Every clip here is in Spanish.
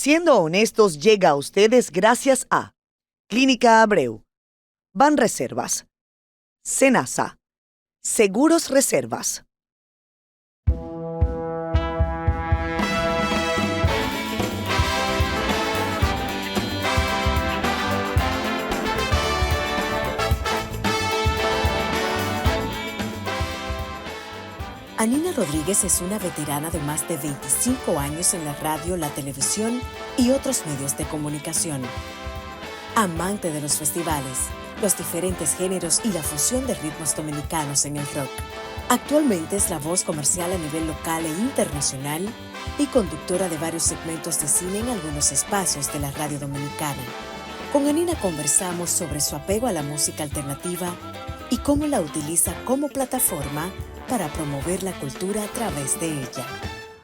Siendo Honestos llega a ustedes gracias a Clínica Abreu, Banreservas, Senasa, Seguros Reservas. Anina Rodríguez es una veterana de más de 25 años en la radio, la televisión y otros medios de comunicación. Amante de los festivales, los diferentes géneros y la fusión de ritmos dominicanos en el rock. Actualmente es la voz comercial a nivel local e internacional y conductora de varios segmentos de cine en algunos espacios de la radio dominicana. Con Anina conversamos sobre su apego a la música alternativa y cómo la utiliza como plataforma para promover la cultura a través de ella.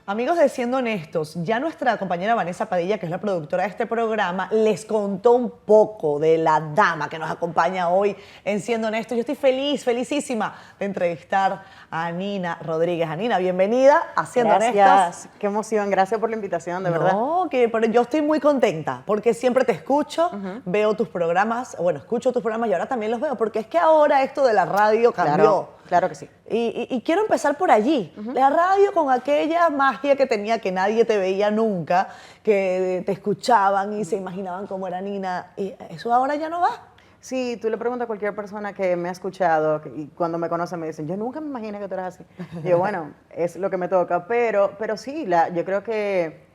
Amigos de Siendo Honestos, ya nuestra compañera Vanessa Padilla, que es la productora de este programa, les contó un poco de la dama que nos acompaña hoy en Siendo Honestos. Yo estoy felicísima de entrevistar a Anina Rodríguez. Anina, bienvenida a Siendo Honestos. Gracias, qué emoción, gracias por la invitación, de verdad. No, pero yo estoy muy contenta porque siempre te escucho, veo tus programas, bueno, escucho tus programas y ahora también los veo, porque es que ahora esto de la radio cambió. Claro que sí. Y quiero empezar por allí. La radio con aquella magia que tenía, que nadie te veía nunca, que te escuchaban y se imaginaban cómo era Nina. Y eso ahora ya no va. Sí, tú le preguntas a cualquier persona que me ha escuchado y cuando me conocen me dicen, yo nunca me imaginé que tú eras así. Y yo, bueno, es lo que me toca. Pero sí, yo creo que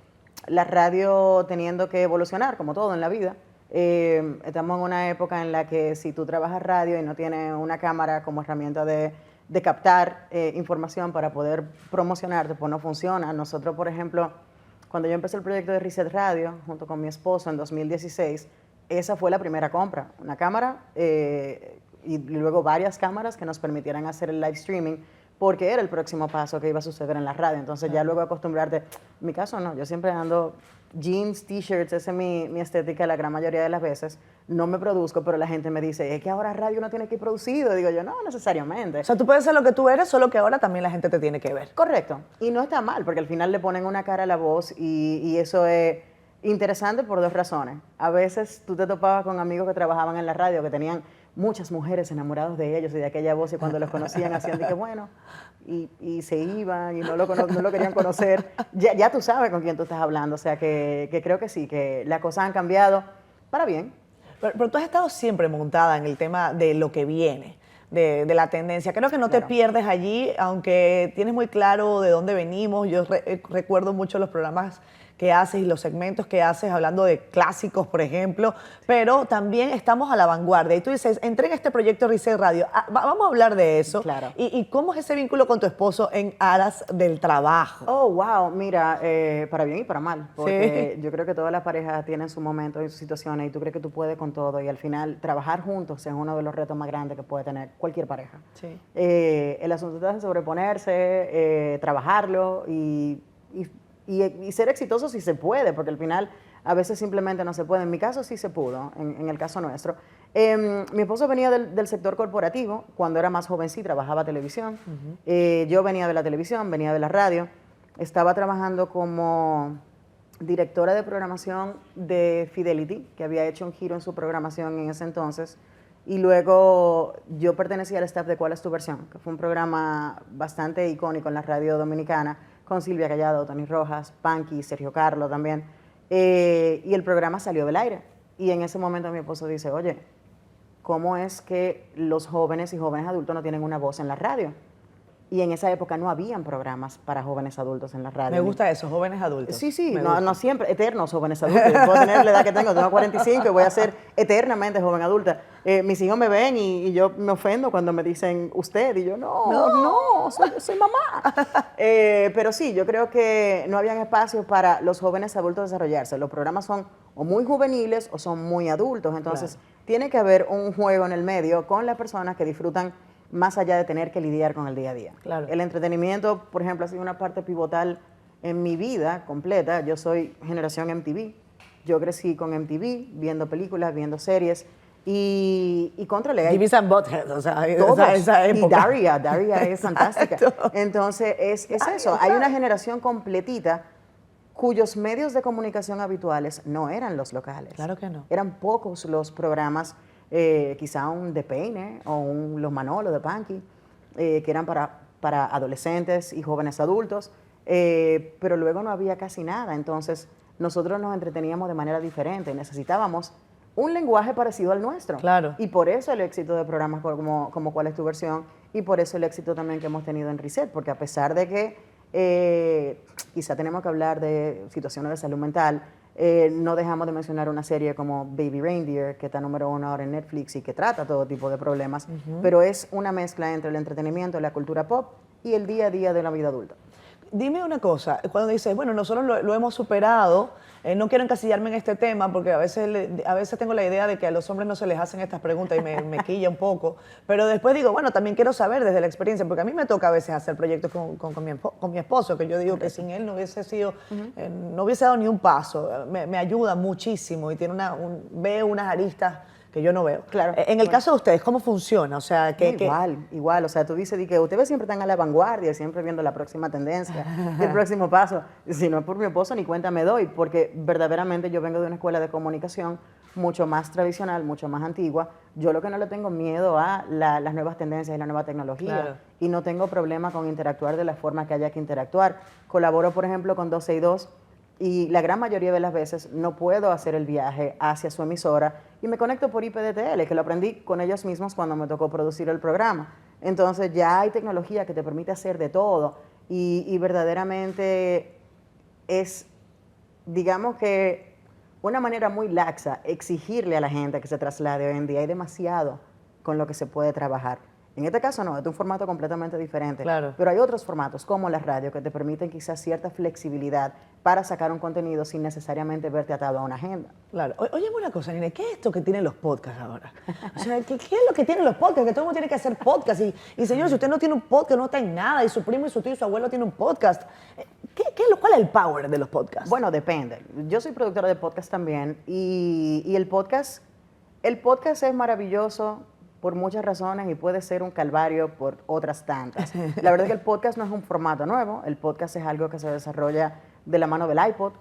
la radio teniendo que evolucionar, como todo en la vida, estamos en una época en la que si tú trabajas radio y no tienes una cámara como herramienta de captar información para poder promocionarte, pues no funciona. Nosotros, por ejemplo, cuando yo empecé el proyecto de Reset Radio, junto con mi esposo en 2016, esa fue la primera compra, una cámara y luego varias cámaras que nos permitieran hacer el live streaming, porque era el próximo paso que iba a suceder en la radio. Entonces ya luego acostumbrarte, en mi caso no, yo siempre ando jeans, t-shirts, esa es mi estética la gran mayoría de las veces. No me produzco, pero la gente me dice, es que ahora radio no tiene que ir producido. Digo yo, no necesariamente. O sea, tú puedes ser lo que tú eres, solo que ahora también la gente te tiene que ver. Correcto. Y no está mal, porque al final le ponen una cara a la voz y eso es interesante por dos razones. A veces tú te topabas con amigos que trabajaban en la radio, que tenían muchas mujeres enamoradas de ellos y de aquella voz, y cuando los conocían hacían de que bueno, y se iban y no lo querían conocer. Ya tú sabes con quién tú estás hablando, o sea que creo que sí, que las cosas han cambiado para bien. Pero tú has estado siempre montada en el tema de lo que viene, de la tendencia. Creo que no te pierdes allí, aunque tienes muy claro de dónde venimos. Yo recuerdo mucho los programas que haces y los segmentos que haces hablando de clásicos, por ejemplo, pero también estamos a la vanguardia. Y tú dices, entré en este proyecto Reset Radio. Vamos a hablar de eso. Claro. ¿Y cómo es ese vínculo con tu esposo en aras del trabajo? Oh, wow, mira, para bien y para mal, porque yo creo que todas las parejas tienen su momento y sus situaciones y tú crees que tú puedes con todo y al final trabajar juntos es uno de los retos más grandes que puede tener cualquier pareja. Sí. El asunto es de sobreponerse, trabajarlo y ser exitoso si se puede, porque al final a veces simplemente no se puede. En mi caso sí se pudo, en el caso nuestro. Mi esposo venía del sector corporativo, cuando era más joven sí trabajaba televisión. Yo venía de la televisión, venía de la radio. Estaba trabajando como directora de programación de Fidelity, que había hecho un giro en su programación en ese entonces. Y luego yo pertenecía al staff de ¿Cuál es tu versión?, que fue un programa bastante icónico en la radio dominicana, con Silvia Callado, Tony Rojas, Panky, Sergio Carlos también. Y el programa salió del aire. Y en ese momento mi esposo dice, oye, ¿cómo es que los jóvenes y jóvenes adultos no tienen una voz en la radio? Y en esa época no habían programas para jóvenes adultos en la radio. Me gusta eso, jóvenes adultos. Sí, no siempre, eternos jóvenes adultos. Yo puedo tener la edad que tengo 45 y voy a ser eternamente joven adulta. Mis hijos me ven y yo me ofendo cuando me dicen usted, y yo no, soy mamá. Pero sí, yo creo que no habían espacios para los jóvenes adultos desarrollarse. Los programas son o muy juveniles o son muy adultos, entonces tiene que haber un juego en el medio con las personas que disfrutan más allá de tener que lidiar con el día a día. Claro. El entretenimiento, por ejemplo, ha sido una parte pivotal en mi vida completa. Yo soy generación MTV. Yo crecí con MTV, viendo películas, viendo series. Y contrale. Beavis and Butthead, o sea, esa época. Y Daria es fantástica. Entonces, es eso. Hay una generación completita cuyos medios de comunicación habituales no eran los locales. Claro que no. Eran pocos los programas, quizá un de Peine o un Los Manolos de Panky, que eran para adolescentes y jóvenes adultos, pero luego no había casi nada. Entonces, nosotros nos entreteníamos de manera diferente. Necesitábamos un lenguaje parecido al nuestro. Claro. Y por eso el éxito de programas como ¿Cuál es tu versión? Y por eso el éxito también que hemos tenido en Reset, porque a pesar de que quizá tenemos que hablar de situaciones de salud mental, no dejamos de mencionar una serie como Baby Reindeer, que está número 1 ahora en Netflix y que trata todo tipo de problemas, pero es una mezcla entre el entretenimiento, la cultura pop y el día a día de la vida adulta. Dime una cosa, cuando dices, bueno, nosotros lo hemos superado, no quiero encasillarme en este tema porque a veces tengo la idea de que a los hombres no se les hacen estas preguntas y me quilla un poco, pero después digo, bueno, también quiero saber desde la experiencia, porque a mí me toca a veces hacer proyectos con mi esposo, que yo digo que sin él no hubiese sido, no hubiese dado ni un paso, me ayuda muchísimo y tiene ve unas aristas que yo no veo. Claro. En el caso de ustedes, ¿cómo funciona? O sea, Igual. O sea, tú dices que ustedes siempre están a la vanguardia, siempre viendo la próxima tendencia, el próximo paso. Si no es por mi esposo, ni cuenta me doy, porque verdaderamente yo vengo de una escuela de comunicación mucho más tradicional, mucho más antigua. Yo lo que no le tengo miedo a las nuevas tendencias y la nueva tecnología. Claro. Y no tengo problema con interactuar de la forma que haya que interactuar. Colaboro, por ejemplo, con 12 y 2, y la gran mayoría de las veces no puedo hacer el viaje hacia su emisora y me conecto por IPDTL, que lo aprendí con ellos mismos cuando me tocó producir el programa. Entonces ya hay tecnología que te permite hacer de todo y verdaderamente es, digamos que, una manera muy laxa exigirle a la gente que se traslade hoy en día. Hay demasiado con lo que se puede trabajar. En este caso no, es un formato completamente diferente. Claro. Pero hay otros formatos, como la radio, que te permiten quizás cierta flexibilidad para sacar un contenido sin necesariamente verte atado a una agenda. Claro. Oye, una cosa, Nina, ¿qué es esto que tienen los podcasts ahora? O sea, ¿qué es lo que tienen los podcasts? Que todo el mundo tiene que hacer podcast. Y señor, si usted no tiene un podcast, no está en nada. Y su primo y su tío y su abuelo tienen un podcast. ¿Cuál es el power de los podcasts? Bueno, depende. Yo soy productora de podcast también y el podcast es maravilloso por muchas razones y puede ser un calvario por otras tantas. La verdad es que el podcast no es un formato nuevo, el podcast es algo que se desarrolla de la mano del iPod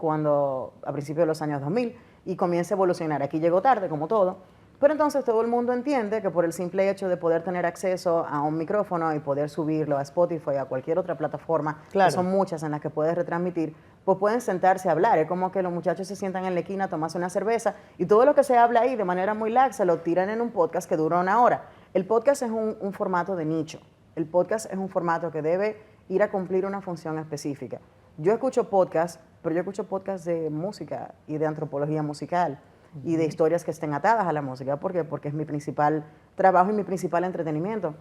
a principios de los años 2000 y comienza a evolucionar. Aquí llegó tarde, como todo, pero entonces todo el mundo entiende que por el simple hecho de poder tener acceso a un micrófono y poder subirlo a Spotify, a cualquier otra plataforma, Claro. que son muchas en las que puedes retransmitir, pues pueden sentarse a hablar. Es como que los muchachos se sientan en la esquina a tomarse una cerveza y todo lo que se habla ahí de manera muy laxa lo tiran en un podcast que dura 1 hora. El podcast es un formato de nicho. El podcast es un formato que debe ir a cumplir una función específica. Yo escucho podcasts, pero yo escucho podcasts de música y de antropología musical y de historias que estén atadas a la música. ¿Por qué? Porque es mi principal trabajo y mi principal entretenimiento.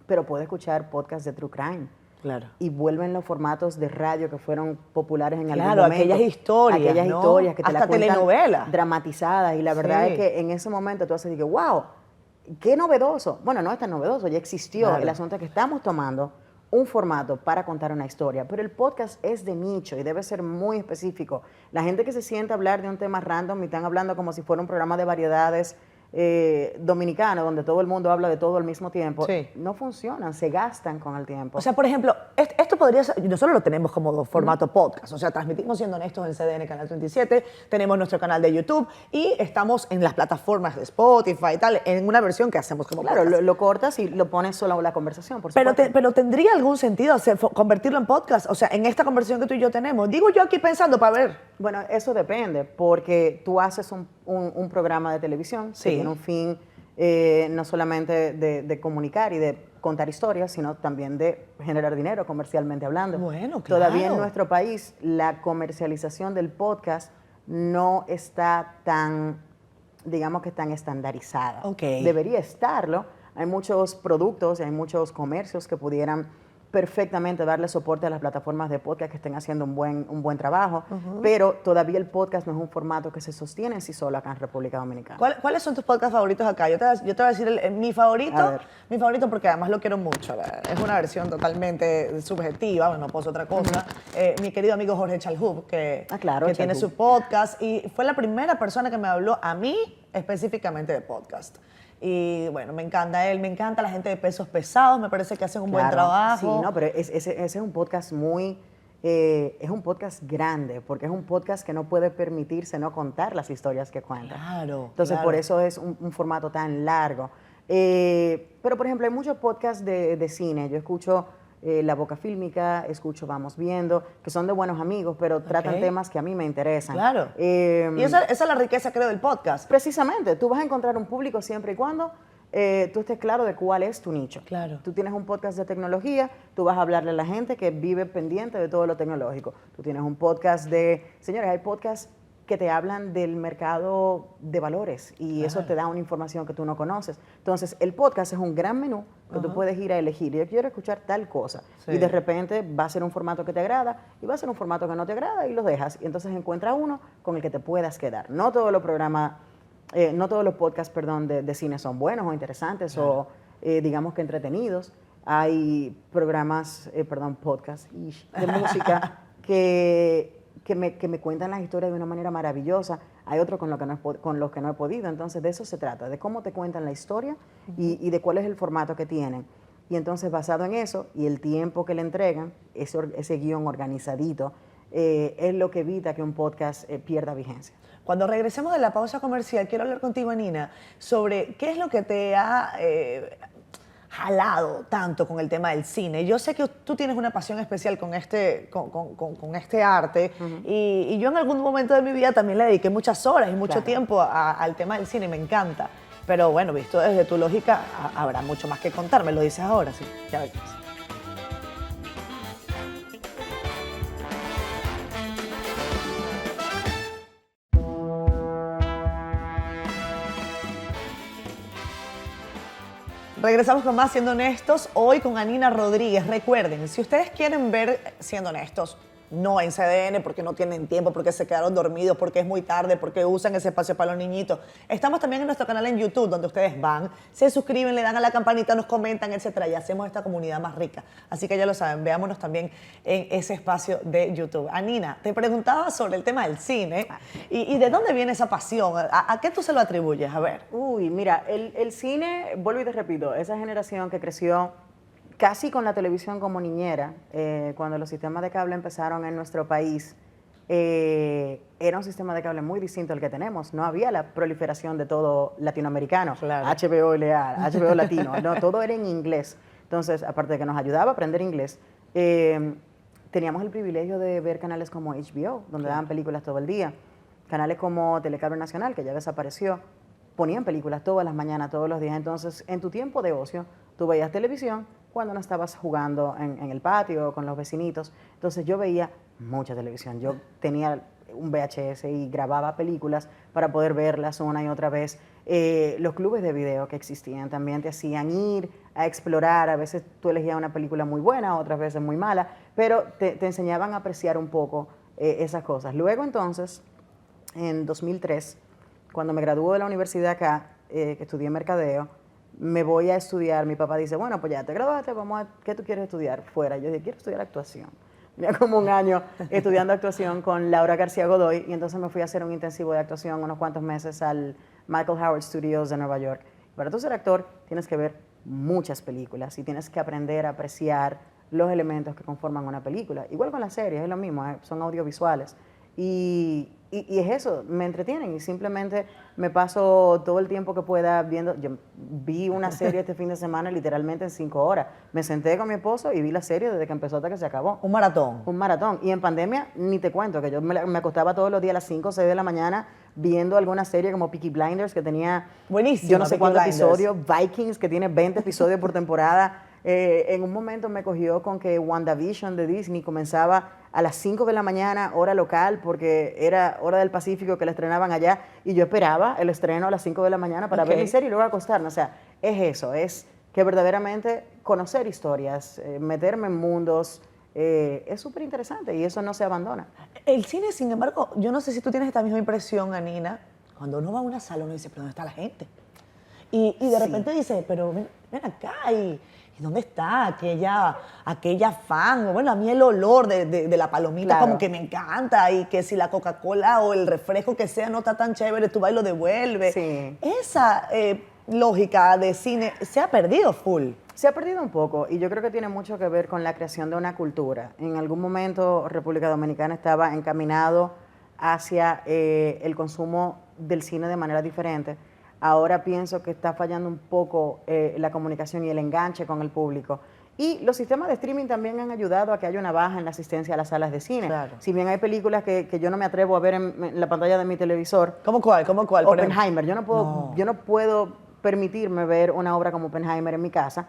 Pero puedo escuchar podcasts de true crime. Claro. Y vuelven los formatos de radio que fueron populares en algún Claro, momento. aquellas historias, Aquellas ¿no? historias que te Hasta las cuentan telenovelas. dramatizadas. Y la verdad Sí. es que en ese momento tú haces y dices, wow, qué novedoso. Bueno, no es tan novedoso, ya existió. Claro. El asunto es que estamos tomando un formato para contar una historia, pero el podcast es de nicho y debe ser muy específico. La gente que se sienta a hablar de un tema random y están hablando como si fuera un programa de variedades dominicano, donde todo el mundo habla de todo al mismo tiempo, Sí. no funcionan, se gastan con el tiempo. O sea, por ejemplo, esto podría ser, nosotros lo tenemos como formato podcast, o sea, transmitimos Siendo Honestos en CDN Canal 37, tenemos nuestro canal de YouTube y estamos en las plataformas de Spotify y tal, en una versión que hacemos como Claro, podcast. lo cortas y lo pones solo a la conversación, por Pero, supuesto. pero ¿tendría algún sentido convertirlo en podcast? O sea, en esta conversación que tú y yo tenemos. Digo yo aquí pensando para ver. Bueno, eso depende, porque tú haces un programa de televisión Sí. que tiene un fin no solamente de comunicar y de contar historias, sino también de generar dinero comercialmente hablando. Bueno, claro. Todavía en nuestro país la comercialización del podcast no está tan, digamos que tan estandarizada. Ok. Debería estarlo. Hay muchos productos y hay muchos comercios que pudieran perfectamente darle soporte a las plataformas de podcast que estén haciendo un buen trabajo, pero todavía el podcast no es un formato que se sostiene en sí solo acá en República Dominicana. ¿Cuáles son tus podcasts favoritos acá? Yo te voy a decir mi A favorito. ver. Mi favorito porque además lo quiero mucho. Es una versión totalmente subjetiva, bueno, no puedo hacer otra cosa. Mi querido amigo Jorge Chalhub, que Claro, tiene Chalhub. su podcast y fue la primera persona que me habló a mí específicamente de podcast. Y bueno, me encanta él, me encanta la gente de Pesos Pesados, me parece que hacen un buen Claro, trabajo. Sí, no, pero ese es un podcast muy es un podcast grande, porque es un podcast que no puede permitirse no contar las historias que cuenta. Claro. Entonces, claro. por eso es un formato tan largo. Pero, por ejemplo, hay muchos podcasts de cine. Yo escucho La Boca Fílmica, escucho Vamos Viendo, que son de buenos amigos, pero tratan temas que a mí me interesan. Claro. Y esa es la riqueza, creo, del podcast. Precisamente, tú vas a encontrar un público siempre y cuando tú estés claro de cuál es tu nicho. Claro. Tú tienes un podcast de tecnología, tú vas a hablarle a la gente que vive pendiente de todo lo tecnológico. Tú tienes un podcast Señores, hay podcasts que te hablan del mercado de valores y eso te da una información que tú no conoces. Entonces, el podcast es un gran menú que tú puedes ir a elegir. Yo quiero escuchar tal cosa. Sí. Y de repente va a ser un formato que te agrada y va a ser un formato que no te agrada y lo dejas. Y entonces encuentra uno con el que te puedas quedar. No todos los programas... no todos los podcasts, de cine son buenos o interesantes o digamos que entretenidos. Hay programas, podcasts de música que me cuentan las historias de una manera maravillosa. Hay otros con los que no he podido. Entonces, de eso se trata, de cómo te cuentan la historia y de cuál es el formato que tienen. Y entonces, basado en eso y el tiempo que le entregan, ese guión organizadito, es lo que evita que un podcast pierda vigencia. Cuando regresemos de la pausa comercial, quiero hablar contigo, Nina, sobre qué es lo que te ha jalado tanto con el tema del cine. Yo sé que tú tienes una pasión especial con este arte y yo en algún momento de mi vida también le dediqué muchas horas y mucho tiempo al tema del cine y me encanta. Pero bueno, visto desde tu lógica, habrá mucho más que contar. Me lo dices ahora, sí. Ya verás. Regresamos con más Siendo Honestos, hoy con Anina Rodríguez. Recuerden, si ustedes quieren ver Siendo Honestos, no en CDN porque no tienen tiempo, porque se quedaron dormidos, porque es muy tarde, porque usan ese espacio para los niñitos. Estamos también en nuestro canal en YouTube, donde ustedes van, se suscriben, le dan a la campanita, nos comentan, etcétera, y hacemos esta comunidad más rica. Así que ya lo saben, veámonos también en ese espacio de YouTube. Anina, te preguntaba sobre el tema del cine y de dónde viene esa pasión. ¿A qué tú se lo atribuyes? A ver. Uy, mira, el cine, vuelvo y te repito, esa generación que creció casi con la televisión como niñera, cuando los sistemas de cable empezaron en nuestro país, era un sistema de cable muy distinto al que tenemos. No había la proliferación de todo latinoamericano, claro. HBO Leal, HBO Latino, no, todo era en inglés. Entonces, aparte de que nos ayudaba a aprender inglés, teníamos el privilegio de ver canales como HBO, donde daban películas todo el día. Canales como Telecable Nacional, que ya desapareció, ponían películas todas las mañanas, todos los días. Entonces, en tu tiempo de ocio, tú veías televisión cuando no estabas jugando en el patio con los vecinitos. Entonces, yo veía mucha televisión. Yo tenía un VHS y grababa películas para poder verlas una y otra vez. Los clubes de video que existían también te hacían ir a explorar. A veces tú elegías una película muy buena, otras veces muy mala, pero te enseñaban a apreciar un poco esas cosas. Luego, entonces, en 2003, cuando me graduó de la universidad acá, que estudié mercadeo, me voy a estudiar. Mi papá dice, bueno, pues ya te graduaste, ¿qué tú quieres estudiar fuera? Yo dije, quiero estudiar actuación. Ya como un año estudiando actuación con Laura García Godoy y entonces me fui a hacer un intensivo de actuación unos cuantos meses al Michael Howard Studios de Nueva York. Para tú ser actor tienes que ver muchas películas y tienes que aprender a apreciar los elementos que conforman una película. Igual con las series, es lo mismo, son audiovisuales. Y es eso, me entretienen y simplemente me paso todo el tiempo que pueda viendo. Yo vi una serie este fin de semana literalmente en 5 horas. Me senté con mi esposo y vi la serie desde que empezó hasta que se acabó. Un maratón. Un maratón. Y en pandemia, ni te cuento, que yo me acostaba todos los días a las 5 o 6 de la mañana viendo alguna serie como Peaky Blinders, que tenía buenísimo, yo no sé Peaky cuántos Blinders. episodios, Vikings, que tiene 20 episodios por temporada. En un momento me cogió con que WandaVision de Disney comenzaba a las 5 de la mañana, hora local, porque era hora del Pacífico que la estrenaban allá, y yo esperaba el estreno a las 5 de la mañana para ver mi serie y luego acostarme. O sea, es eso, es que verdaderamente conocer historias, meterme en mundos, es súper interesante y eso no se abandona. El cine, sin embargo, yo no sé si tú tienes esta misma impresión, Anina, cuando uno va a una sala uno dice, pero ¿dónde está la gente? Y de repente dice, pero ven acá, ¿y dónde está aquella fan? Bueno, a mí el olor de la palomita Claro. como que me encanta, y que si la Coca-Cola o el refresco que sea no está tan chévere, tú vas y lo devuelves. Sí. Esa lógica de cine se ha perdido full. Se ha perdido un poco y yo creo que tiene mucho que ver con la creación de una cultura. En algún momento República Dominicana estaba encaminado hacia el consumo del cine de manera diferente. Ahora pienso que está fallando un poco la comunicación y el enganche con el público. Y los sistemas de streaming también han ayudado a que haya una baja en la asistencia a las salas de cine. Claro. Si bien hay películas que yo no me atrevo a ver en la pantalla de mi televisor. ¿Cómo cuál? ¿Cómo cuál? Por ejemplo? Oppenheimer. Yo no puedo permitirme ver una obra como Oppenheimer en mi casa.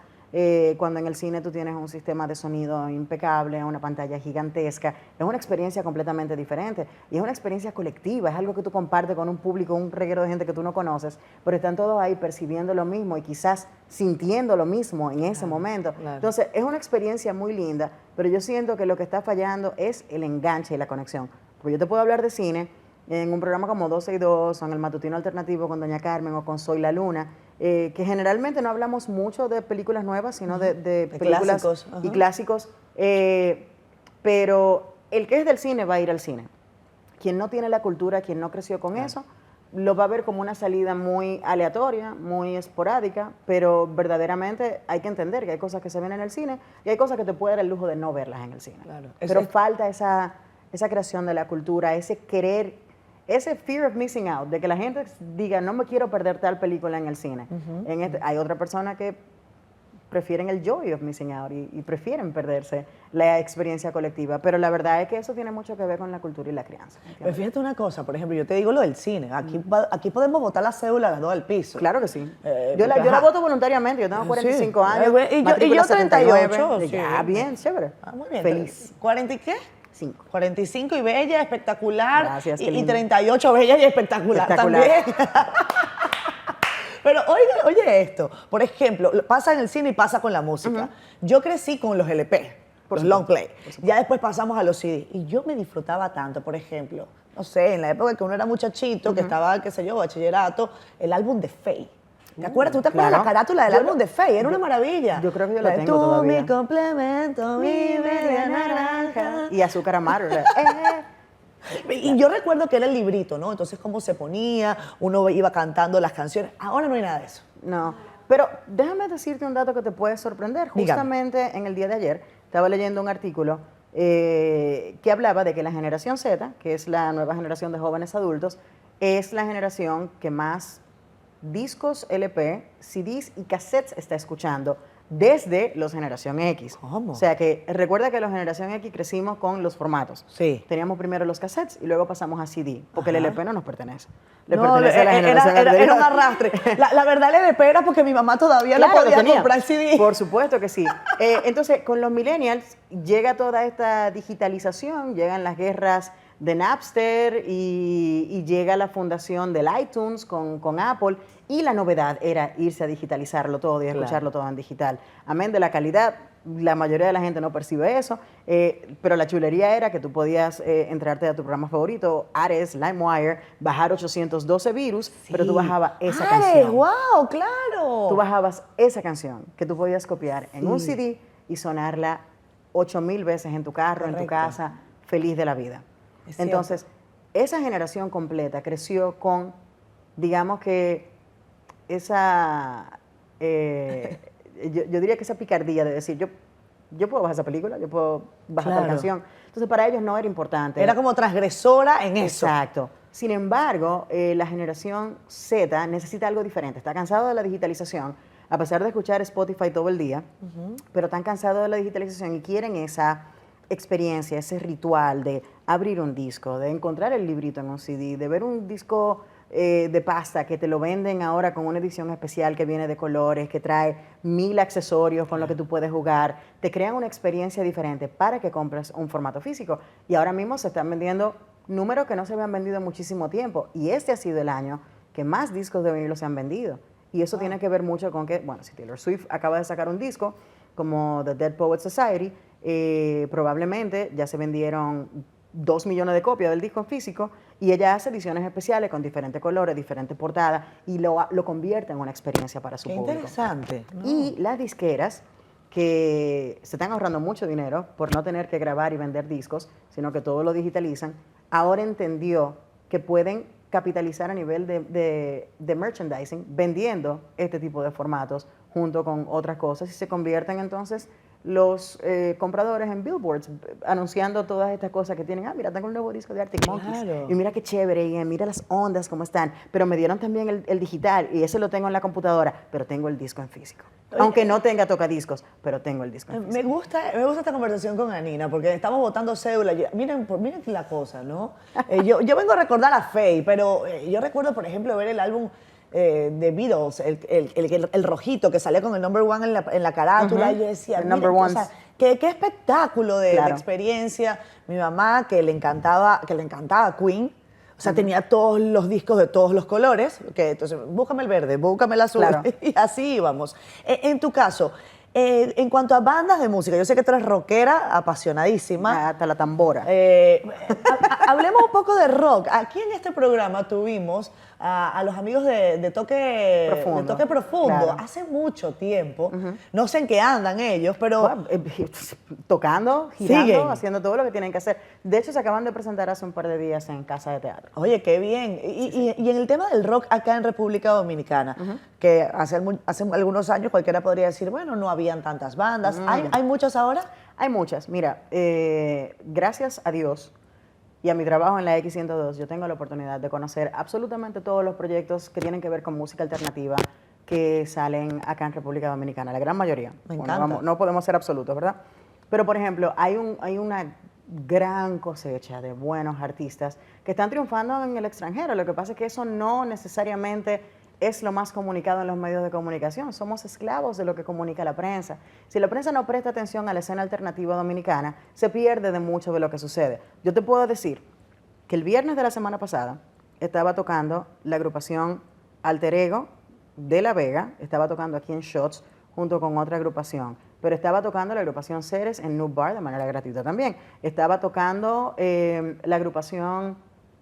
Cuando en el cine tú tienes un sistema de sonido impecable, una pantalla gigantesca, es una experiencia completamente diferente y es una experiencia colectiva, es algo que tú compartes con un público, un reguero de gente que tú no conoces, pero están todos ahí percibiendo lo mismo y quizás sintiendo lo mismo en ese momento. Claro. Entonces, es una experiencia muy linda, pero yo siento que lo que está fallando es el enganche y la conexión. Porque yo te puedo hablar de cine en un programa como 12 y 2, o en el Matutino Alternativo con Doña Carmen o con Soy la Luna, que generalmente no hablamos mucho de películas nuevas, sino de películas clásicos. y clásicos, pero el que es del cine va a ir al cine. Quien no tiene la cultura, quien no creció con eso, lo va a ver como una salida muy aleatoria, muy esporádica, pero verdaderamente hay que entender que hay cosas que se ven en el cine y hay cosas que te puede dar el lujo de no verlas en el cine. Claro. Pero falta esa creación de la cultura, ese querer, ese fear of missing out, de que la gente diga, no me quiero perder tal película en el cine. Hay otra persona que prefieren el joy of missing out y prefieren perderse la experiencia colectiva, pero la verdad es que eso tiene mucho que ver con la cultura y la crianza. Pero fíjate una cosa, por ejemplo, yo te digo lo del cine. Aquí podemos botar la cédula las dos al piso. Claro que sí. Yo Porque, la voto voluntariamente, yo tengo 45 Sí. años. Y yo matrícula 38. 79, Sí. Ya, bien, chévere. Ah, muy bien. Feliz. ¿40 y qué? 5. 45 y bella, espectacular. Gracias, qué y lindo. 38 bella y espectacular, Espectacular. también. Pero oye esto, por ejemplo, pasa en el cine y pasa con la música. Yo crecí con los LP, los long play. Ya después pasamos a los CD. Y yo me disfrutaba tanto, por ejemplo, no sé, en la época que uno era muchachito, que estaba, qué sé yo, bachillerato, el álbum de Faye. ¿Te acuerdas? ¿Tú te acuerdas Claro. la carátula del álbum de Faye? Era una maravilla. yo creo que yo La la de tengo Tú, todavía. mi complemento, mi media naranja. Y azúcar amargo. Y yo recuerdo que era el librito, ¿no? Entonces, cómo se ponía, uno iba cantando las canciones. Ahora no hay nada de eso. No, pero déjame decirte un dato que te puede sorprender. Dígame. Justamente en el día de ayer estaba leyendo un artículo que hablaba de que la generación Z, que es la nueva generación de jóvenes adultos, es la generación que más discos LP, CDs y cassettes está escuchando desde los generación X. ¿Cómo? O sea que recuerda que los generación X crecimos con los formatos. Sí. Teníamos primero los cassettes y luego pasamos a CD, porque el LP no nos pertenece. Le No, pertenece a la generación era anterior. un arrastre. La verdad, el LP era porque mi mamá todavía Claro, no lo podía tenía. comprar CD. Por supuesto que sí. Entonces, con los millennials llega toda esta digitalización, llegan las guerras de Napster y llega la fundación del iTunes con Apple, y la novedad era irse a digitalizarlo todo y a escucharlo todo en digital. Amén de la calidad, la mayoría de la gente no percibe eso, pero la chulería era que tú podías entrarte a tu programa favorito, Ares, LimeWire, bajar 812 virus, pero tú bajabas esa canción. ¡Wow! ¡Claro! Tú bajabas esa canción que tú podías copiar en un CD y sonarla 8000 veces en tu carro, en tu Correcto. casa, feliz de la vida. Es Entonces, esa generación completa creció con, digamos que, esa, yo diría que esa picardía de decir, yo puedo bajar esa película, yo puedo bajar tal Claro. canción. Entonces, para ellos no era importante. Era como transgresora en eso. Exacto. Sin embargo, la generación Z necesita algo diferente. Está cansado de la digitalización, a pesar de escuchar Spotify todo el día, pero están cansados de la digitalización y quieren esa experiencia, ese ritual de abrir un disco, de encontrar el librito en un CD, de ver un disco de pasta que te lo venden ahora con una edición especial que viene de colores, que trae 1000 accesorios con los que tú puedes jugar. Te crean una experiencia diferente para que compres un formato físico. Y ahora mismo se están vendiendo números que no se habían vendido en muchísimo tiempo. Y este ha sido el año que más discos de vinilo se han vendido. Y eso tiene que ver mucho con que, bueno, si Taylor Swift acaba de sacar un disco como The Dead Poets Society, probablemente ya se vendieron 2 millones de copias del disco en físico, y ella hace ediciones especiales con diferentes colores, diferentes portadas, y lo convierte en una experiencia para su Qué público. interesante. ¿no? Y las disqueras, que se están ahorrando mucho dinero por no tener que grabar y vender discos, sino que todo lo digitalizan, ahora entendió que pueden capitalizar a nivel de merchandising vendiendo este tipo de formatos junto con otras cosas y se convierten entonces los compradores en billboards anunciando todas estas cosas que tienen. Mira, tengo un nuevo disco de Arctic Monkeys y mira qué chévere y mira las ondas cómo están, pero me dieron también el digital y ese lo tengo en la computadora, pero tengo el disco en físico. Aunque no tenga tocadiscos, pero tengo el disco en físico. Me gusta esta conversación con Anina porque estamos votando cédula. Miren la cosa, ¿no? Yo vengo a recordar a Faye, pero yo recuerdo, por ejemplo, ver el álbum de Beatles, el rojito que salía con el number one en la carátula, y yo decía, number miren, ones. o sea, qué espectáculo de Claro. experiencia. Mi mamá, que le encantaba Queen, o sea, tenía todos los discos de todos los colores, que entonces, búscame el verde, búscame el azul, Claro. y así íbamos. En tu caso, en cuanto a bandas de música, yo sé que tú eres rockera, apasionadísima. Hasta la tambora. Hablemos un poco de rock. Aquí en este programa tuvimos a los amigos de Toque Profundo. de Toque Profundo Claro. hace mucho tiempo. No sé en qué andan ellos, pero Bueno, tocando, girando, Siguen. haciendo todo lo que tienen que hacer. De hecho, se acaban de presentar hace un par de días en Casa de Teatro. oye, qué bien. Y en el tema del rock acá en República Dominicana, que hace algunos años cualquiera podría decir, bueno, no habían tantas bandas. ¿Hay muchas ahora? Hay muchas. Mira, gracias a Dios y a mi trabajo en la X102, yo tengo la oportunidad de conocer absolutamente todos los proyectos que tienen que ver con música alternativa que salen acá en República Dominicana, la gran mayoría. Me Bueno, encanta. no podemos ser absolutos, ¿verdad? Pero, por ejemplo, hay una gran cosecha de buenos artistas que están triunfando en el extranjero. Lo que pasa es que eso no necesariamente es lo más comunicado en los medios de comunicación. Somos esclavos de lo que comunica la prensa. Si la prensa no presta atención a la escena alternativa dominicana, se pierde de mucho de lo que sucede. Yo te puedo decir que el viernes de la semana pasada estaba tocando la agrupación Alter Ego de La Vega, estaba tocando aquí en Shots junto con otra agrupación, pero estaba tocando la agrupación Ceres en Noob Bar de manera gratuita también. Estaba tocando la agrupación,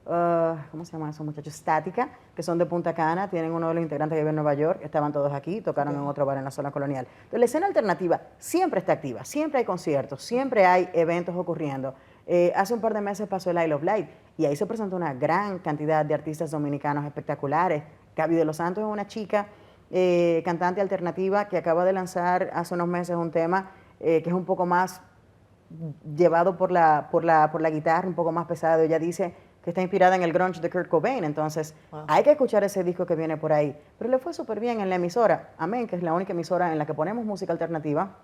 ¿cómo se llaman esos muchachos? Estática, que son de Punta Cana, tienen uno de los integrantes que vive en Nueva York, estaban todos aquí, tocaron en otro bar en la zona colonial. Entonces, la escena alternativa siempre está activa, siempre hay conciertos, siempre hay eventos ocurriendo. Hace un par de meses pasó el Isle of Light y ahí se presentó una gran cantidad de artistas dominicanos espectaculares. Gaby de los Santos es una chica cantante alternativa que acaba de lanzar hace unos meses un tema que es un poco más llevado por la guitarra, un poco más pesado. Ella dice que está inspirada en el grunge de Kurt Cobain, entonces hay que escuchar ese disco que viene por ahí. Pero le fue súper bien en la emisora, Amén, que es la única emisora en la que ponemos música alternativa,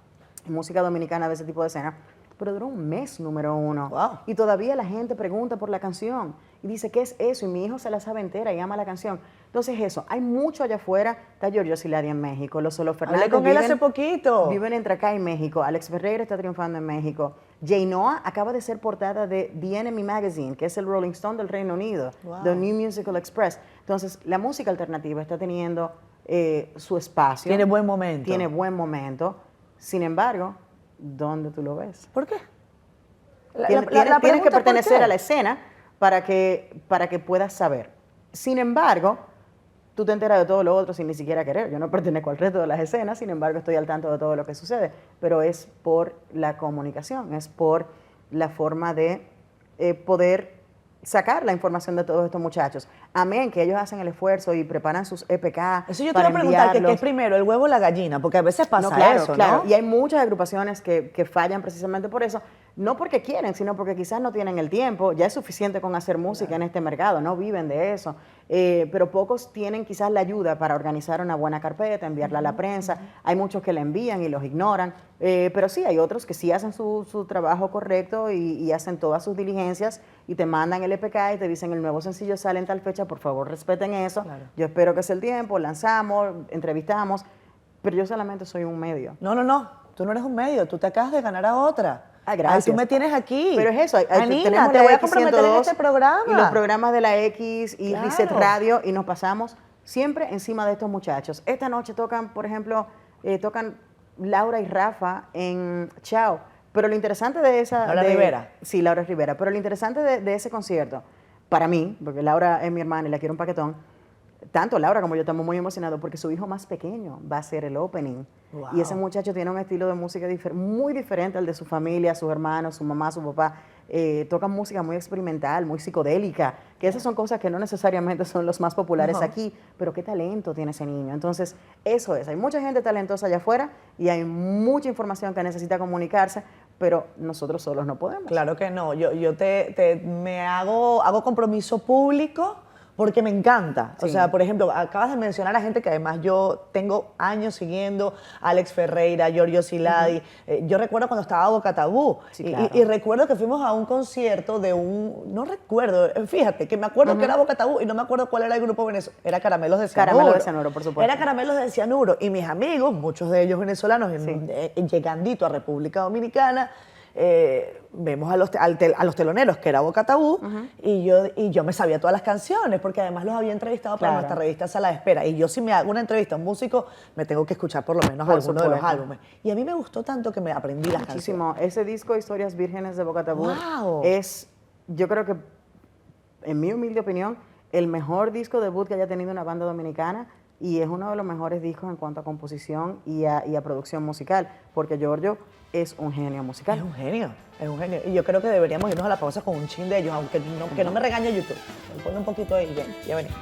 música dominicana de ese tipo de escena, pero duró un mes número 1. Wow. Y todavía la gente pregunta por la canción y dice, ¿qué es eso? Y mi hijo se la sabe entera y ama la canción. Entonces eso, hay mucho allá afuera. Está Giorgio Silari en México, los Solo Fernández Hablé con él hace poquito. viven entre acá y México. Alex Ferreira está triunfando en México. Jay Noah acaba de ser portada de The Enemy Magazine, que es el Rolling Stone del Reino Unido, Wow. The New Musical Express. Entonces, la música alternativa está teniendo su espacio. Tiene buen momento. Tiene buen momento. Sin embargo, ¿dónde tú lo ves? ¿Por qué? Tienes pregunta, que ¿por pertenecer qué? a la escena para que puedas saber. Sin embargo, tú te enteras de todo lo otro sin ni siquiera querer. Yo no pertenezco al resto de las escenas, sin embargo, estoy al tanto de todo lo que sucede. Pero es por la comunicación, es por la forma de poder sacar la información de todos estos muchachos. Amén, que ellos hacen el esfuerzo y preparan sus EPK. Eso yo te para voy a preguntar, ¿qué enviarlos. es primero, el huevo o la gallina? Porque a veces pasa No, claro, eso, claro. ¿no? Y hay muchas agrupaciones que fallan precisamente por eso. No porque quieren, sino porque quizás no tienen el tiempo. Ya es suficiente con hacer música en este mercado, no viven de eso. Pero pocos tienen quizás la ayuda para organizar una buena carpeta, enviarla a la prensa. Hay muchos que la envían y los ignoran. Pero sí, hay otros que sí hacen su trabajo correcto y hacen todas sus diligencias y te mandan el EPK y te dicen el nuevo sencillo sale en tal fecha, por favor respeten eso. Claro. Yo espero que sea el tiempo, lanzamos, entrevistamos, pero yo solamente soy un medio. No. Tú no eres un medio, tú te acabas de ganar a otra. Ah, gracias. Ay, tú me tienes aquí. Pero es eso, Anina, tenemos te la voy a comprometer en X102 este programa. y los programas de la X y Claro. Reset Radio y nos pasamos siempre encima de estos muchachos. Esta noche tocan, por ejemplo, tocan Laura y Rafa en Chao. Pero lo interesante de esa... Laura Rivera. Sí, Laura Rivera. Pero lo interesante de ese concierto, para mí, porque Laura es mi hermana y la quiero un paquetón, tanto Laura como yo estamos muy emocionados porque su hijo más pequeño va a ser el opening. Wow. Y ese muchacho tiene un estilo de música muy diferente al de su familia, sus hermanos, su mamá, su papá. tocan música muy experimental, muy psicodélica, que esas son cosas que no necesariamente son los más populares aquí, pero qué talento tiene ese niño. Entonces, eso es, hay mucha gente talentosa allá afuera y hay mucha información que necesita comunicarse, pero nosotros solos no podemos. Claro que no, yo me hago compromiso público porque me encanta. Sí. O sea, por ejemplo, acabas de mencionar a gente que además yo tengo años siguiendo, Alex Ferreira, Giorgio Siladi. Yo recuerdo cuando estaba Boca Tabú. Sí, claro. Y recuerdo que fuimos a un concierto de no recuerdo, fíjate, que me acuerdo que era Boca Tabú y no me acuerdo cuál era el grupo venezolano. Era Caramelos de Cianuro. Caramelos de Cianuro, por supuesto. Era Caramelos de Cianuro. Y mis amigos, muchos de ellos venezolanos, llegandito a República Dominicana, vemos a los teloneros, que era Boca Tabú, y yo me sabía todas las canciones, porque además los había entrevistado para nuestra revista Sala de Espera. Y yo, si me hago una entrevista a un músico, me tengo que escuchar por lo menos alguno de los álbumes. Y a mí me gustó tanto que me aprendí las canciones. Ese disco, Historias Vírgenes de Boca Tabú, ¡Wow! es, yo creo que, en mi humilde opinión, el mejor disco debut que haya tenido una banda dominicana. Y es uno de los mejores discos en cuanto a composición y a producción musical, porque Giorgio es un genio musical. Es un genio, es un genio. Y yo creo que deberíamos irnos a la pausa con un chin de ellos, aunque que no me regañe YouTube. Me pone un poquito ahí, ya venimos.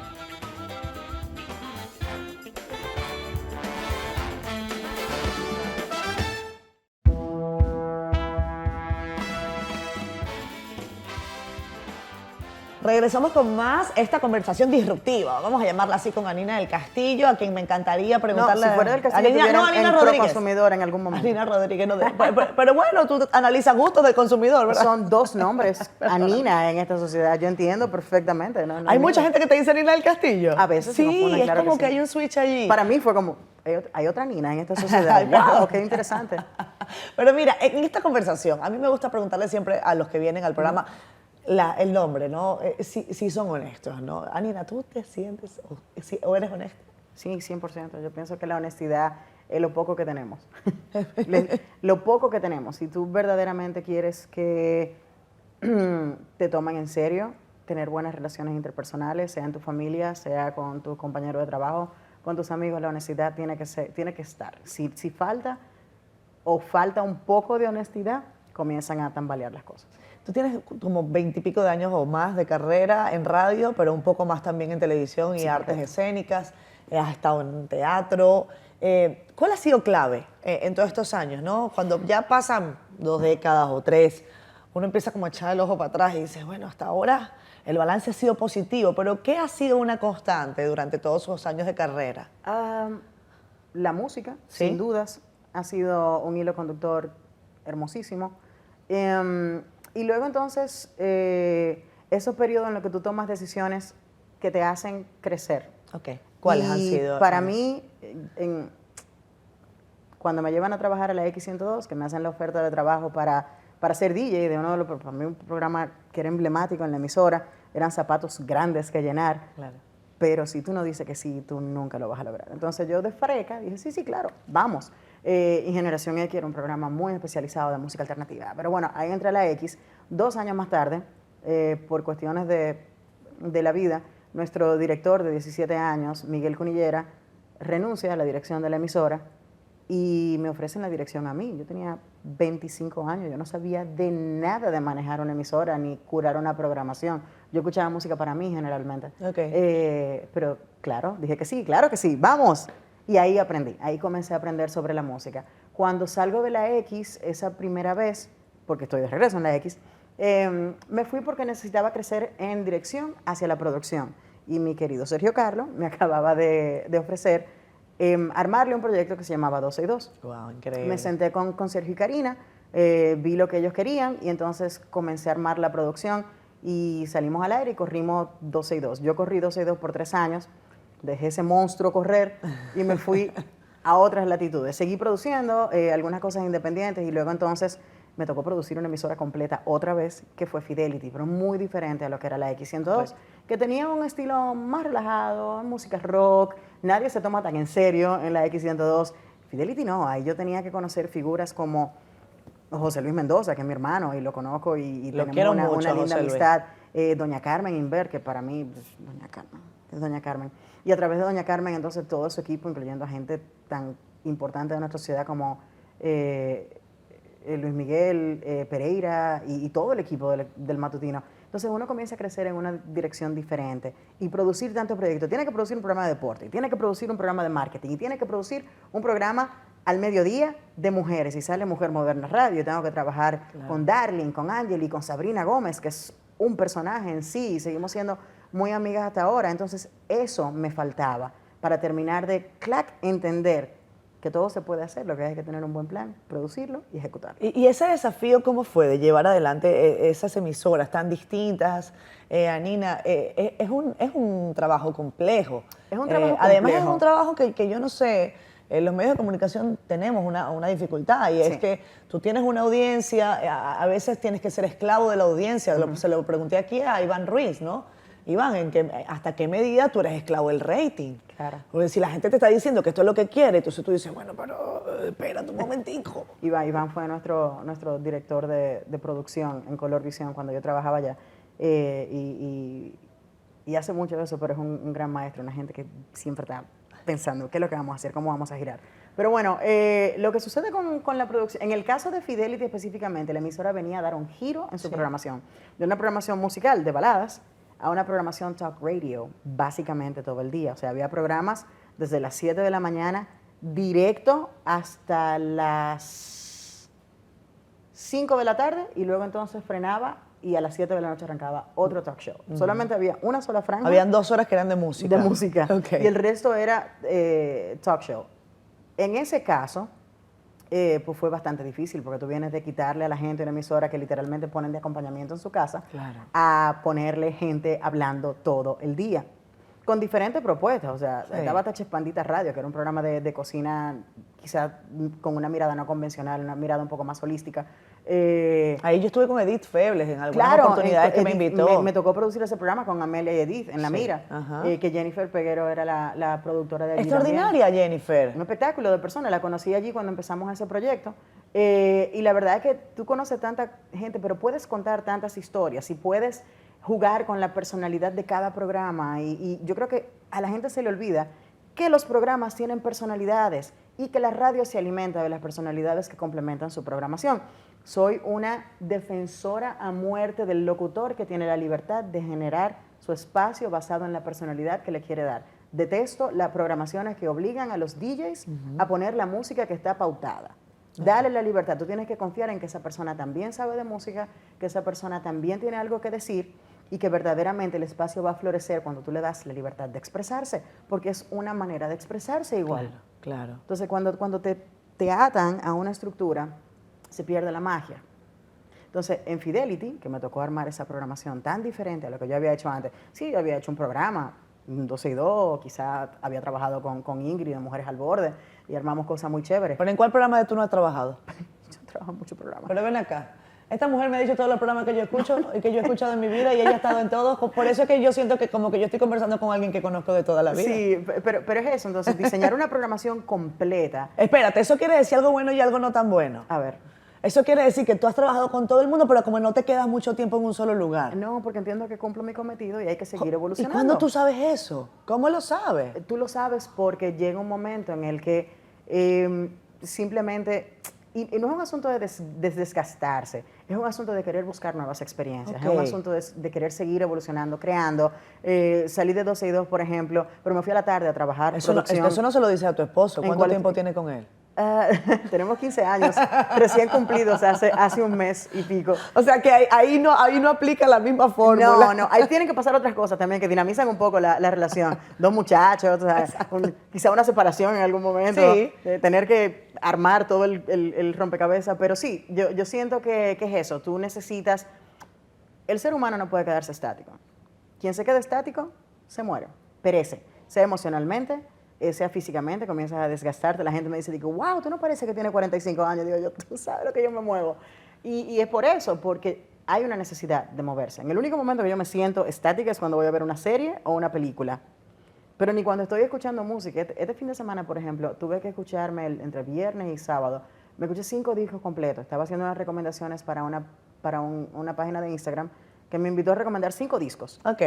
Regresamos con más esta conversación disruptiva, vamos a llamarla así, con Anina del Castillo, a quien me encantaría preguntarle. No, si fuera del Castillo, Anina Rodríguez. Consumidor en algún momento. Anina Rodríguez, no, pero bueno, tú analizas gustos del consumidor, ¿verdad? Son dos nombres, Anina, en esta sociedad. Yo entiendo perfectamente. No, hay mucha gente que te dice Anina del Castillo. A veces sí, se confunden, claro, es como que sí. Hay un switch allí. Para mí fue como, hay otra Nina en esta sociedad. ¡Wow! ¡Qué interesante! Pero mira, en esta conversación, a mí me gusta preguntarle siempre a los que vienen al programa el nombre, ¿no? Si son honestos, ¿no? Anina, ¿tú te sientes o eres honesta? Sí, 100%. Yo pienso que la honestidad es lo poco que tenemos. Lo poco que tenemos. Si tú verdaderamente quieres que te tomen en serio, tener buenas relaciones interpersonales, sea en tu familia, sea con tus compañeros de trabajo, con tus amigos, la honestidad tiene que estar. Si falta o falta un poco de honestidad, comienzan a tambalear las cosas. Tú tienes como 20 y pico de años o más de carrera en radio, pero un poco más también en televisión y artes escénicas. Has estado en teatro. ¿Cuál ha sido clave en todos estos años, no? Cuando ya pasan 2 décadas o 3, uno empieza como a echar el ojo para atrás y dice, bueno, hasta ahora el balance ha sido positivo, pero ¿qué ha sido una constante durante todos esos años de carrera? La música, ¿Sí? sin dudas, ha sido un hilo conductor hermosísimo. Y luego entonces, esos periodos en los que tú tomas decisiones que te hacen crecer. Ok. ¿Cuáles han sido? Para mí, cuando me llevan a trabajar a la X102, que me hacen la oferta de trabajo para ser DJ de uno de los, para mí un programa que era emblemático en la emisora, eran zapatos grandes que llenar. Claro. Pero si tú no dices que sí, tú nunca lo vas a lograr. Entonces yo de freca dije, sí, claro, vamos. Y Generación X era un programa muy especializado de música alternativa. Pero bueno, ahí entré a la X. 2 años más tarde, por cuestiones de la vida, nuestro director de 17 años, Miguel Cunillera, renuncia a la dirección de la emisora y me ofrecen la dirección a mí. Yo tenía 25 años, yo no sabía de nada de manejar una emisora ni curar una programación. Yo escuchaba música para mí generalmente. Okay. Pero claro, dije que sí, claro que sí, vamos. Y ahí aprendí, ahí comencé a aprender sobre la música. Cuando salgo de la X, esa primera vez, porque estoy de regreso en la X, me fui porque necesitaba crecer en dirección hacia la producción. Y mi querido Sergio Carlos me acababa de ofrecer armarle un proyecto que se llamaba 12 y 2. Wow, increíble. Me senté con Sergio y Karina, vi lo que ellos querían y entonces comencé a armar la producción y salimos al aire y corrimos 12 y 2. Yo corrí 12 y 2 por 3 años, dejé ese monstruo correr y me fui a otras latitudes. Seguí produciendo algunas cosas independientes y luego entonces me tocó producir una emisora completa otra vez, que fue Fidelity, pero muy diferente a lo que era la X102, que tenía un estilo más relajado, música rock, nadie se toma tan en serio en la X102. Fidelity no, ahí yo tenía que conocer figuras como José Luis Mendoza, que es mi hermano y lo conozco y lo tenemos mucho, una linda José Luis. amistad. Doña Carmen Inver, que para mí, pues, Doña Carmen. Y a través de Doña Carmen, entonces, todo su equipo, incluyendo a gente tan importante de nuestra sociedad como Luis Miguel, Pereira y todo el equipo del matutino. Entonces uno comienza a crecer en una dirección diferente y producir tantos proyectos. Tiene que producir un programa de deporte, tiene que producir un programa de marketing y tiene que producir un programa al mediodía de mujeres. Y sale Mujer Moderna Radio, tengo que trabajar con Darling, con Angeli, con Sabrina Gómez, que es un personaje en sí, y seguimos siendo muy amigas hasta ahora. Entonces eso me faltaba para terminar de entender que todo se puede hacer, lo que hay que tener un buen plan, producirlo y ejecutarlo. ¿Y ese desafío cómo fue de llevar adelante esas emisoras tan distintas, Anina? Es un trabajo complejo. Es un trabajo además complejo. es un trabajo que yo no sé, en los medios de comunicación tenemos una dificultad y es que tú tienes una audiencia, a veces tienes que ser esclavo de la audiencia. Se lo pregunté aquí a Iván Ruiz, ¿no? Iván, ¿hasta qué medida tú eres esclavo del rating? Claro. Porque si la gente te está diciendo que esto es lo que quiere, entonces tú dices, bueno, pero espérate un momentico. Iván fue nuestro director de producción en Color Visión cuando yo trabajaba allá. Y hace mucho de eso, pero es un gran maestro, una gente que siempre está pensando qué es lo que vamos a hacer, cómo vamos a girar. Pero bueno, lo que sucede con la producción, en el caso de Fidelity específicamente, la emisora venía a dar un giro en su programación, de una programación musical de baladas a una programación talk radio, básicamente todo el día. O sea, había programas desde las 7 de la mañana directo hasta las 5 de la tarde y luego entonces frenaba y a las 7 de la noche arrancaba otro talk show. Solamente había una sola franja. Habían 2 horas que eran de música. De música. Okay. Y el resto era talk show. En ese caso, pues fue bastante difícil porque tú vienes de quitarle a la gente una emisora que literalmente ponen de acompañamiento en su casa a ponerle gente hablando todo el día. Con diferentes propuestas, o sea, estaba hasta Chespandita Radio, que era un programa de cocina quizás con una mirada no convencional, una mirada un poco más holística. Ahí yo estuve con Edith Febles en algunas oportunidades que me invitó. Me tocó producir ese programa con Amelia y Edith en La Mira, que Jennifer Peguero era la productora de allí. Extraordinaria, también. Jennifer. Un espectáculo de personas, la conocí allí cuando empezamos ese proyecto. Y la verdad es que tú conoces tanta gente, pero puedes contar tantas historias y puedes jugar con la personalidad de cada programa. Y yo creo que a la gente se le olvida que los programas tienen personalidades y que la radio se alimenta de las personalidades que complementan su programación. Soy una defensora a muerte del locutor que tiene la libertad de generar su espacio basado en la personalidad que le quiere dar. Detesto las programaciones que obligan a los DJs a poner la música que está pautada. Dale la libertad. Tú tienes que confiar en que esa persona también sabe de música, que esa persona también tiene algo que decir y que verdaderamente el espacio va a florecer cuando tú le das la libertad de expresarse, porque es una manera de expresarse igual. Claro. Entonces, cuando te atan a una estructura, se pierde la magia. Entonces, en Fidelity, que me tocó armar esa programación tan diferente a lo que yo había hecho antes, sí, yo había hecho un programa, 12 y 2, quizás había trabajado con Ingrid de Mujeres al Borde y armamos cosas muy chéveres. ¿Pero en cuál programa de tú no has trabajado? Yo trabajo en muchos programas. Pero ven acá. Esta mujer me ha dicho todos los programas que yo escucho y que yo he escuchado en mi vida y ella ha estado en todos. Por eso es que yo siento que como que yo estoy conversando con alguien que conozco de toda la vida. Sí, pero es eso. Entonces, diseñar una programación completa. Espérate, ¿eso quiere decir algo bueno y algo no tan bueno? A ver. Eso quiere decir que tú has trabajado con todo el mundo, pero como no te quedas mucho tiempo en un solo lugar. No, porque entiendo que cumplo mi cometido y hay que seguir evolucionando. ¿Y cuándo tú sabes eso? ¿Cómo lo sabes? Tú lo sabes porque llega un momento en el que simplemente... Y no es un asunto de desgastarse, es un asunto de querer buscar nuevas experiencias, es un asunto de querer seguir evolucionando, creando. Salí de 12 y 2, por ejemplo, pero me fui a la tarde a trabajar producción. Eso no se lo dice a tu esposo. ¿Cuánto tiempo tiene con él? Tenemos 15 años, recién cumplidos hace un mes y pico. O sea que ahí no aplica la misma fórmula. No, ahí tienen que pasar otras cosas también que dinamizan un poco la relación. Dos muchachos, o sea, quizá una separación en algún momento, tener que armar todo el rompecabezas, pero sí, yo siento que es eso, tú necesitas, el ser humano no puede quedarse estático. Quien se quede estático, se muere, perece, sea emocionalmente, sea físicamente, comienzas a desgastarte. La gente me dice, digo, wow, tú no parece que tienes 45 años. Digo yo, tú sabes lo que yo me muevo. Y es por eso, porque hay una necesidad de moverse. En el único momento que yo me siento estática es cuando voy a ver una serie o una película. Pero ni cuando estoy escuchando música. Este fin de semana, por ejemplo, tuve que escucharme entre viernes y sábado. Me escuché 5 discos completos. Estaba haciendo unas recomendaciones para una página de Instagram que me invitó a recomendar 5 discos. Ok.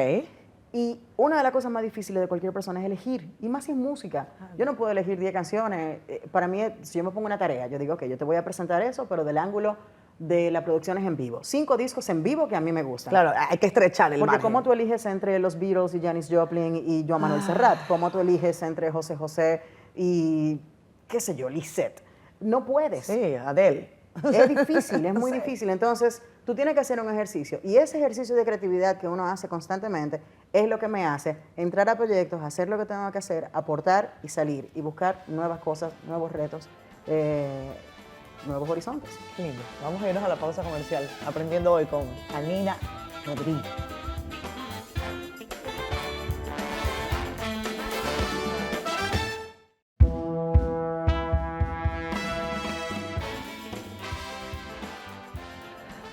Y una de las cosas más difíciles de cualquier persona es elegir, y más si es música. Yo no puedo elegir 10 canciones. Para mí, si yo me pongo una tarea, yo digo, ok, yo te voy a presentar eso, pero del ángulo de la producción es en vivo. 5 discos en vivo que a mí me gustan. Claro, hay que estrechar el Porque margen. ¿cómo tú eliges entre los Beatles y Janis Joplin y Joan Manuel Serrat? ¿Cómo tú eliges entre José José y, qué sé yo, Lisette? No puedes. Sí, Adele. Es difícil, es muy difícil. Entonces, tú tienes que hacer un ejercicio. Y ese ejercicio de creatividad que uno hace constantemente es lo que me hace entrar a proyectos, hacer lo que tengo que hacer, aportar y salir y buscar nuevas cosas, nuevos retos, nuevos horizontes. Lindo. Vamos a irnos a la pausa comercial, aprendiendo hoy con Anina Rodríguez.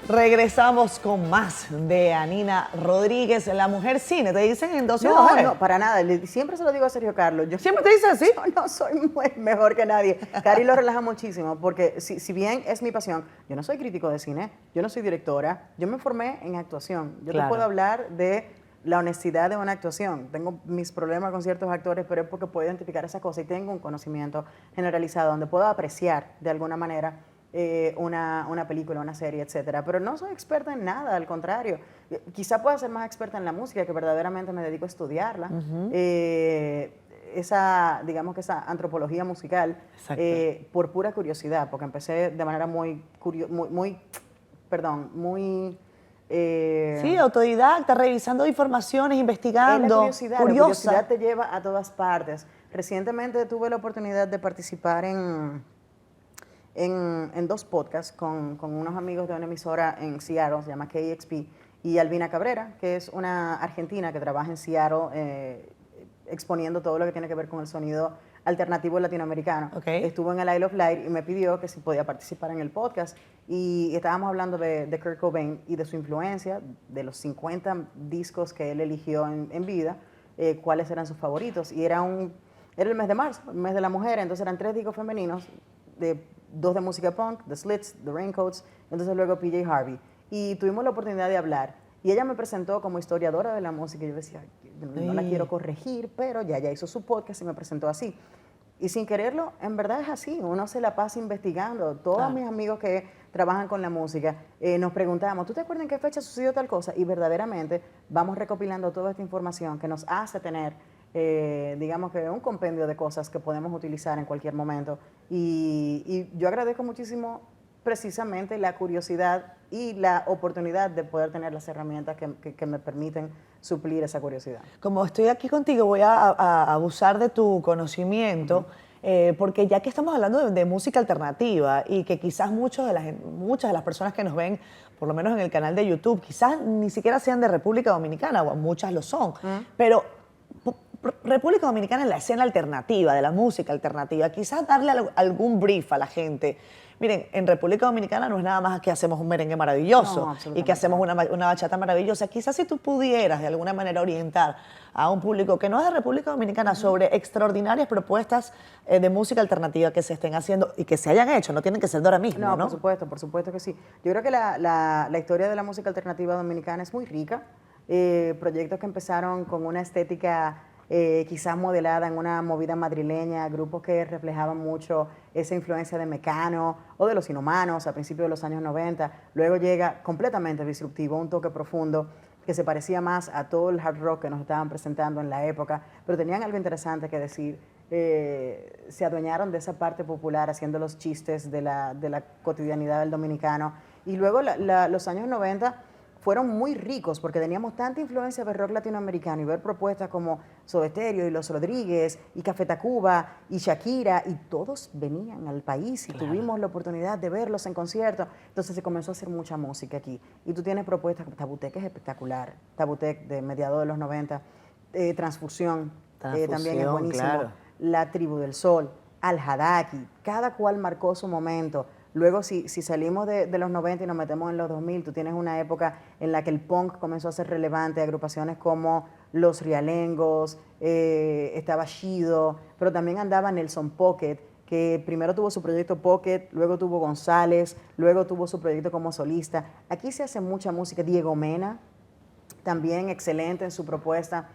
Regresamos con más de Anina Rodríguez, la mujer cine. Te dicen en 12 horas. No, para nada. Siempre se lo digo a Sergio Carlos. Yo ¿Siempre te dicen así? Yo no soy mejor que nadie. Cari lo relaja muchísimo porque si bien es mi pasión, yo no soy crítico de cine, yo no soy directora, yo me formé en actuación. Yo Claro. te puedo hablar de la honestidad de una actuación. Tengo mis problemas con ciertos actores, pero es porque puedo identificar esa cosa y tengo un conocimiento generalizado donde puedo apreciar de alguna manera una película, una serie, etcétera. Pero no soy experta en nada, al contrario. Quizá pueda ser más experta en la música, que verdaderamente me dedico a estudiarla. Digamos que esa antropología musical, por pura curiosidad, porque empecé de manera muy Sí, autodidacta, revisando informaciones, investigando. es la curiosidad. La curiosa. curiosidad te lleva a todas partes. Recientemente tuve la oportunidad de participar en 2 podcasts con unos amigos de una emisora en Seattle, se llama KXP, y Albina Cabrera, que es una argentina que trabaja en Seattle exponiendo todo lo que tiene que ver con el sonido alternativo latinoamericano. Okay. Estuvo en el Isle of Light y me pidió que si podía participar en el podcast. Y estábamos hablando de Kurt Cobain y de su influencia, de los 50 discos que él eligió en vida, cuáles eran sus favoritos. Y era el mes de marzo, el mes de la mujer, entonces eran 3 discos femeninos, 2 de música punk, The Slits, The Raincoats, entonces luego PJ Harvey. Y tuvimos la oportunidad de hablar. Y ella me presentó como historiadora de la música. Y yo decía, no la quiero corregir, pero ya hizo su podcast y me presentó así. Y sin quererlo, en verdad es así. Uno se la pasa investigando. Todos mis amigos que trabajan con la música nos preguntamos, ¿tú te acuerdas en qué fecha sucedió tal cosa? Y verdaderamente vamos recopilando toda esta información que nos hace tener, digamos que un compendio de cosas que podemos utilizar en cualquier momento. Y yo agradezco muchísimo precisamente la curiosidad y la oportunidad de poder tener las herramientas que me permiten suplir esa curiosidad. Como estoy aquí contigo, voy a abusar de tu conocimiento, porque ya que estamos hablando de música alternativa y que quizás muchas de las personas que nos ven, por lo menos en el canal de YouTube, quizás ni siquiera sean de República Dominicana, o muchas lo son, pero República Dominicana en la escena alternativa, de la música alternativa, quizás darle algún brief a la gente. Miren, en República Dominicana no es nada más que hacemos un merengue maravilloso y que hacemos una bachata maravillosa. Quizás si tú pudieras de alguna manera orientar a un público que no es de República Dominicana sobre extraordinarias propuestas de música alternativa que se estén haciendo y que se hayan hecho, no tienen que ser de ahora mismo, ¿no? Por supuesto que sí. Yo creo que la historia de la música alternativa dominicana es muy rica. Proyectos que empezaron con una estética quizás modelada en una movida madrileña, grupos que reflejaban mucho esa influencia de Mecano o de Los Inhumanos a principios de los años 90. Luego llega completamente disruptivo, un toque profundo que se parecía más a todo el hard rock que nos estaban presentando en la época, pero tenían algo interesante que decir. Se adueñaron de esa parte popular haciendo los chistes de la cotidianidad del dominicano. Y luego los años 90 fueron muy ricos porque teníamos tanta influencia del rock latinoamericano y ver propuestas como Soda Stereo y Los Rodríguez y Café Tacuba y Shakira, y todos venían al país y tuvimos la oportunidad de verlos en concierto. Entonces se comenzó a hacer mucha música aquí. Y tú tienes propuestas como Tabutec, es espectacular, Tabutec de mediados de los 90, Transfusión también es buenísimo, claro. La Tribu del Sol, Al Hadaki, cada cual marcó su momento. Luego, si salimos de los 90 y nos metemos en los 2000, tú tienes una época en la que el punk comenzó a ser relevante, agrupaciones como Los Rialengos, estaba Shido, pero también andaba Nelson Pocket, que primero tuvo su proyecto Pocket, luego tuvo González, luego tuvo su proyecto como solista. Aquí se hace mucha música, Diego Mena, también excelente en su propuesta.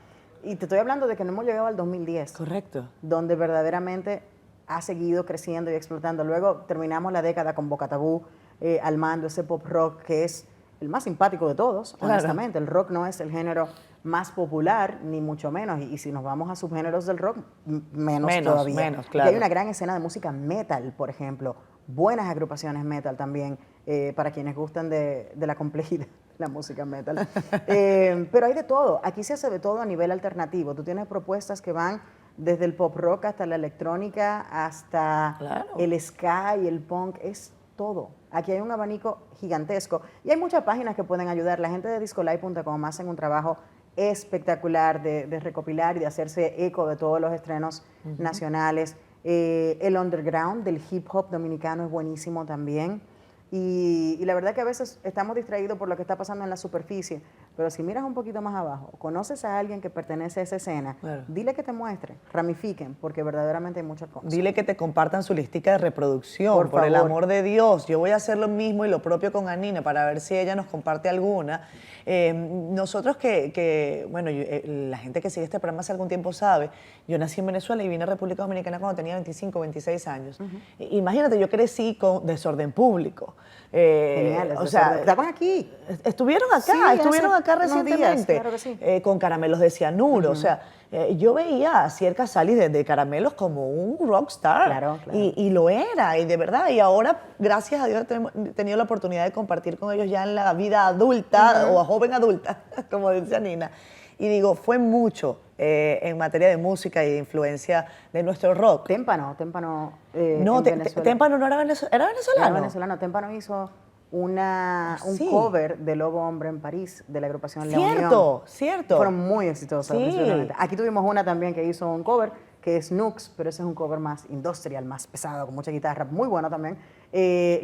Y te estoy hablando de que no hemos llegado al 2010. Correcto. Donde verdaderamente ha seguido creciendo y explotando. Luego terminamos la década con Boca Tabú, al mando, ese pop rock que es el más simpático de todos, Claro. honestamente. El rock no es el género más popular, ni mucho menos. Y si nos vamos a subgéneros del rock, menos todavía. Menos, Y claro. hay una gran escena de música metal, por ejemplo. Buenas agrupaciones metal también, para quienes gustan de la complejidad de la música metal. Pero hay de todo. Aquí se hace de todo a nivel alternativo. Tú tienes propuestas que van desde el pop rock hasta la electrónica, hasta Claro. el ska y el punk. Es todo. Aquí hay un abanico gigantesco. Y hay muchas páginas que pueden ayudar. La gente de discolive.com hacen un trabajo espectacular de recopilar y de hacerse eco de todos los estrenos nacionales. El underground del hip hop dominicano es buenísimo también. Y la verdad que a veces estamos distraídos por lo que está pasando en la superficie, pero si miras un poquito más abajo, conoces a alguien que pertenece a esa escena, Claro. dile que te muestre, ramifiquen, porque verdaderamente hay muchas cosas. Dile que te compartan su listica de reproducción, Por el favor. amor de Dios. Yo voy a hacer lo mismo y lo propio con Anina para ver si ella nos comparte alguna. Nosotros bueno, la gente que sigue este programa hace algún tiempo sabe, yo nací en Venezuela y vine a República Dominicana cuando tenía 25, 26 años. Imagínate, yo crecí con desorden público. Genial, O sea, estaban aquí. estuvieron acá, Sí, estuvieron hace acá unos días, recientemente, claro que sí. con caramelos de cianuro. O sea, yo veía a Cier Casali de Caramelos como un rockstar. Claro, claro. Y lo era, y de verdad. Y ahora, gracias a Dios, he tenido la oportunidad de compartir con ellos ya en la vida adulta o a joven adulta, como dice Nina. Y digo, fue mucho en materia de música y de influencia de nuestro rock. Témpano No, en Venezuela. Témpano no era era venezolano. Era venezolano. Témpano hizo un Sí. cover de Lobo Hombre en París, de la agrupación La Unión. Cierto, cierto. Fueron muy exitosas. Sí. impresionante. Aquí tuvimos una también que hizo un cover, que es Nux, pero ese es un cover más industrial, más pesado, con mucha guitarra, muy bueno también.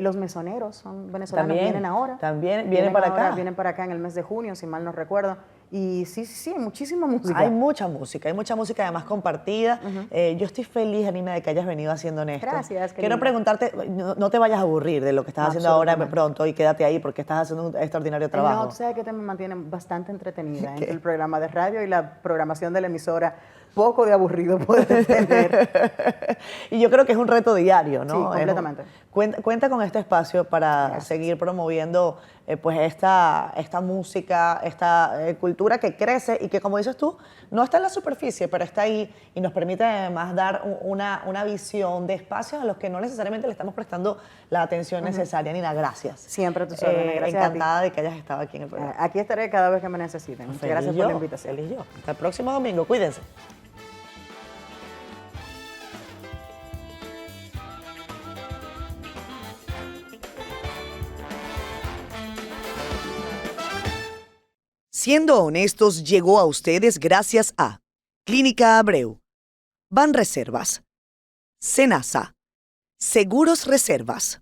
Los Mesoneros son venezolanos, También, vienen ahora. también vienen para ahora, acá. Vienen para acá en el mes de junio, si mal no recuerdo. Y sí, hay muchísima música. Hay mucha música además compartida. Yo estoy feliz, Anina, de que hayas venido haciendo esto. Gracias, qué Quiero linda. preguntarte, no te vayas a aburrir de lo que estás No, haciendo ahora absolutamente. pronto y quédate ahí porque estás haciendo un extraordinario trabajo. No, tú sabes que te me mantiene bastante entretenida entre el programa de radio y la programación de la emisora. Poco de aburrido puedes tener. Y yo creo que es un reto diario, ¿no? Sí, completamente. Cuenta con este espacio para seguir promoviendo pues esta música, esta cultura que crece y que, como dices tú, no está en la superficie, pero está ahí y nos permite además dar una visión de espacios a los que no necesariamente le estamos prestando la atención necesaria. Nina, gracias. Siempre a tus órdenes, gracias a ti. Encantada de que hayas estado aquí en el programa. Aquí estaré cada vez que me necesiten. Muchas gracias por la invitación. Feliz yo. Hasta el próximo domingo. Cuídense. Siendo honestos, llegó a ustedes gracias a Clínica Abreu, Banreservas, Senasa, Seguros Reservas,